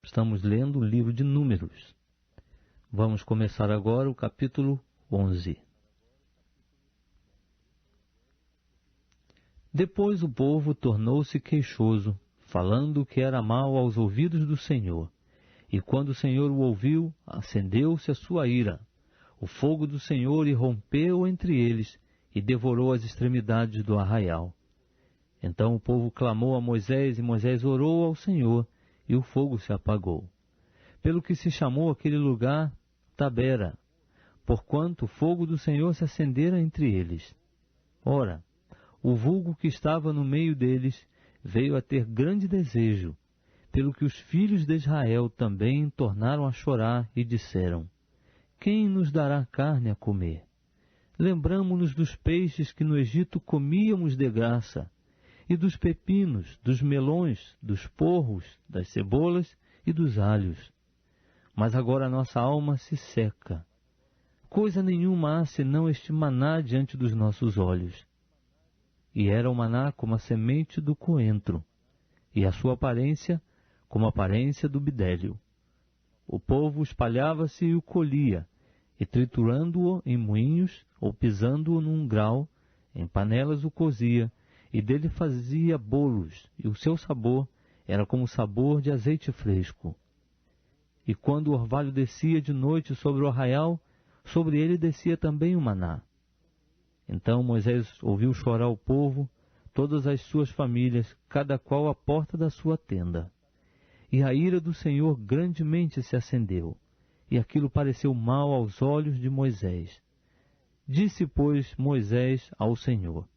Estamos lendo o livro de Números. Vamos começar agora o capítulo 11. Depois o povo tornou-se queixoso, falando que era mal aos ouvidos do Senhor. E quando o Senhor o ouviu, acendeu-se a sua ira. O fogo do Senhor irrompeu entre eles e devorou as extremidades do arraial. Então o povo clamou a Moisés, e Moisés orou ao Senhor, e o fogo se apagou. Pelo que se chamou aquele lugar Tabera, porquanto o fogo do Senhor se acendera entre eles. Ora, o vulgo que estava no meio deles veio a ter grande desejo, pelo que os filhos de Israel também tornaram a chorar e disseram: Quem nos dará carne a comer? Lembramo-nos dos peixes que no Egito comíamos de graça, e dos pepinos, dos melões, dos porros, das cebolas e dos alhos. Mas agora a nossa alma se seca. Coisa nenhuma há senão este maná diante dos nossos olhos. E era o maná como a semente do coentro, e a sua aparência como a aparência do bidélio. O povo espalhava-se e o colhia, e triturando-o em moinhos, ou pisando-o num grau, em panelas o cozia, e dele fazia bolos, e o seu sabor era como o sabor de azeite fresco. E quando o orvalho descia de noite sobre o arraial, sobre ele descia também o maná. Então Moisés ouviu chorar o povo, todas as suas famílias, cada qual à porta da sua tenda. E a ira do Senhor grandemente se acendeu, e aquilo pareceu mal aos olhos de Moisés. Disse, pois, Moisés ao Senhor: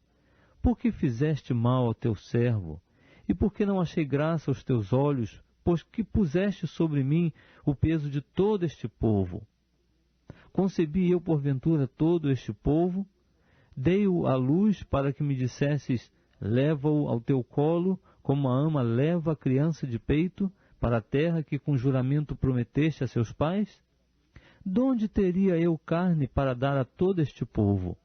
Por que fizeste mal ao teu servo? E por que não achei graça aos teus olhos, pois que puseste sobre mim o peso de todo este povo? Concebi eu porventura todo este povo? Dei-o à luz para que me dissesses: leva-o ao teu colo, como a ama leva a criança de peito, para a terra que com juramento prometeste a seus pais? Donde teria eu carne para dar a todo este povo?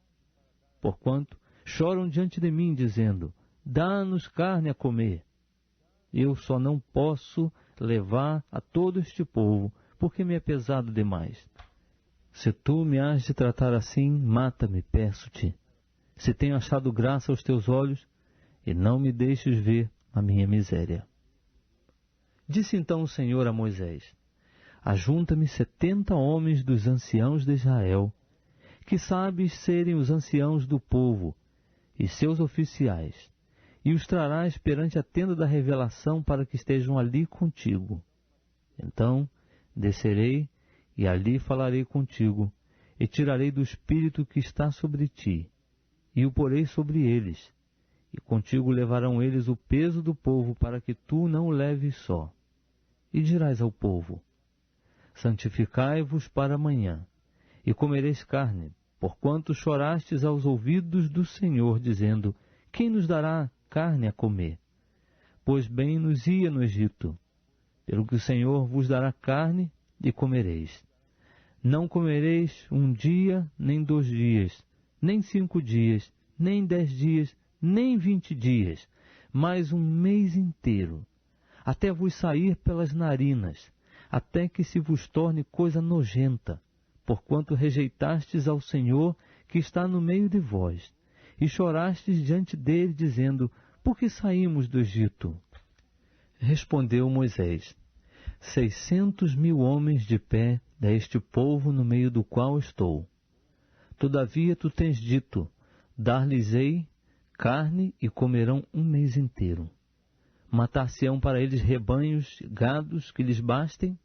Porquanto choram diante de mim, dizendo: dá-nos carne a comer. Eu só não posso levar a todo este povo, porque me é pesado demais. Se tu me has de tratar assim, mata-me, peço-te. Se tenho achado graça aos teus olhos, e não me deixes ver a minha miséria. Disse então o Senhor a Moisés: Ajunta-me 70 homens dos anciãos de Israel, que sabes serem os anciãos do povo, e seus oficiais, e os trarás perante a tenda da revelação para que estejam ali contigo. Então descerei e ali falarei contigo, e tirarei do espírito que está sobre ti, e o porei sobre eles, e contigo levarão eles o peso do povo, para que tu não o leves só. E dirás ao povo: santificai-vos para amanhã, e comereis carne, porquanto chorastes aos ouvidos do Senhor, dizendo: quem nos dará carne a comer? Pois bem nos ia no Egito, pelo que o Senhor vos dará carne e comereis. Não comereis 1 dia, nem 2 dias, nem 5 dias, nem 10 dias, nem 20 dias, mas 1 mês inteiro, até vos sair pelas narinas, até que se vos torne coisa nojenta, porquanto rejeitastes ao Senhor que está no meio de vós, e chorastes diante dele, dizendo: por que saímos do Egito? Respondeu Moisés: 600.000 homens de pé é este povo no meio do qual estou. Todavia tu tens dito: dar-lhes-ei carne e comerão 1 mês inteiro. Matar-se-ão para eles rebanhos, gados que lhes bastem?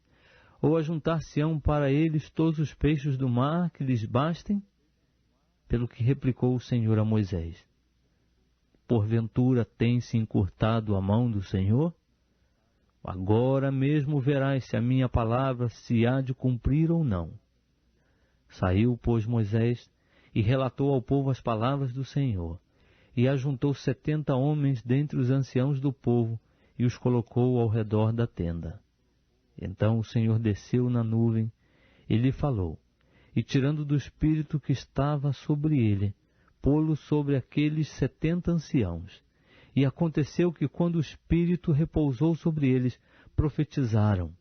Ou ajuntar-se-ão para eles todos os peixes do mar que lhes bastem? Pelo que replicou o Senhor a Moisés: porventura tem-se encurtado a mão do Senhor? Agora mesmo verás se a minha palavra se há de cumprir ou não. Saiu, pois, Moisés e relatou ao povo as palavras do Senhor, e ajuntou 70 homens dentre os anciãos do povo, e os colocou ao redor da tenda. Então o Senhor desceu na nuvem, e lhe falou, e tirando do espírito que estava sobre ele, pô-lo sobre aqueles 70 anciãos. E aconteceu que, quando o Espírito repousou sobre eles, profetizaram,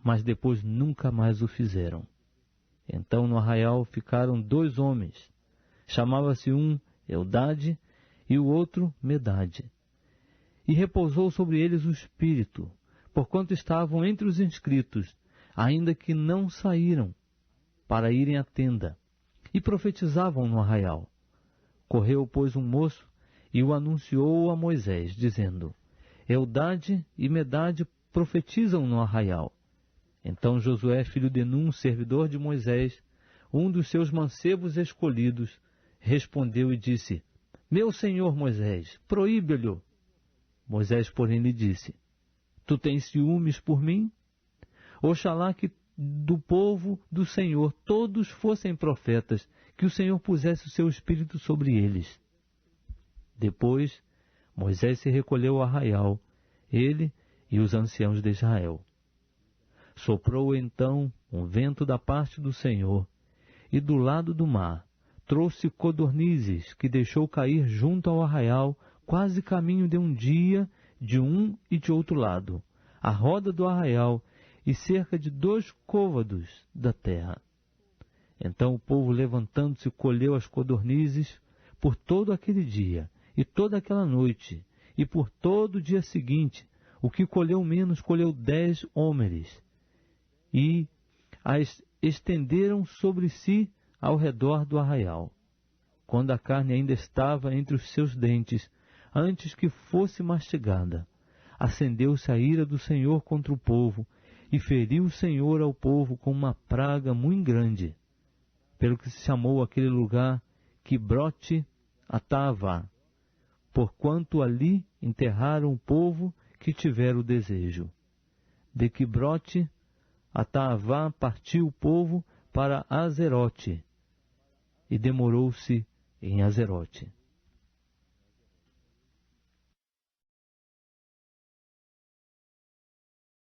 mas depois nunca mais o fizeram. Então no arraial ficaram 2 homens. Chamava-se um Eldade e o outro Medade. E repousou sobre eles o Espírito, porquanto estavam entre os inscritos, ainda que não saíram para irem à tenda, e profetizavam no arraial. Correu, pois, um moço e o anunciou a Moisés, dizendo: Eldade e Medade profetizam no arraial. Então Josué, filho de Num, servidor de Moisés, um dos seus mancebos escolhidos, respondeu e disse: Meu senhor Moisés, proíbe-lhe. Moisés, porém, lhe disse: Tu tens ciúmes por mim? Oxalá que do povo do Senhor todos fossem profetas, que o Senhor pusesse o seu espírito sobre eles. Depois, Moisés se recolheu ao arraial, ele e os anciãos de Israel. Soprou então um vento da parte do Senhor, e do lado do mar trouxe codornizes, que deixou cair junto ao arraial, quase caminho de um dia, de um e de outro lado, à roda do arraial, e cerca de 2 côvados da terra. Então o povo, levantando-se, colheu as codornizes por todo aquele dia, e toda aquela noite, e por todo o dia seguinte. O que colheu menos, colheu 10 homeres, e as estenderam sobre si ao redor do arraial. Quando a carne ainda estava entre os seus dentes, antes que fosse mastigada, acendeu-se a ira do Senhor contra o povo, e feriu o Senhor ao povo com uma praga muito grande, pelo que se chamou aquele lugar Quibrote Atavá, porquanto ali enterraram o povo que tivera o desejo. De Quibrote Atavá partiu o povo para Azerote, e demorou-se em Azerote.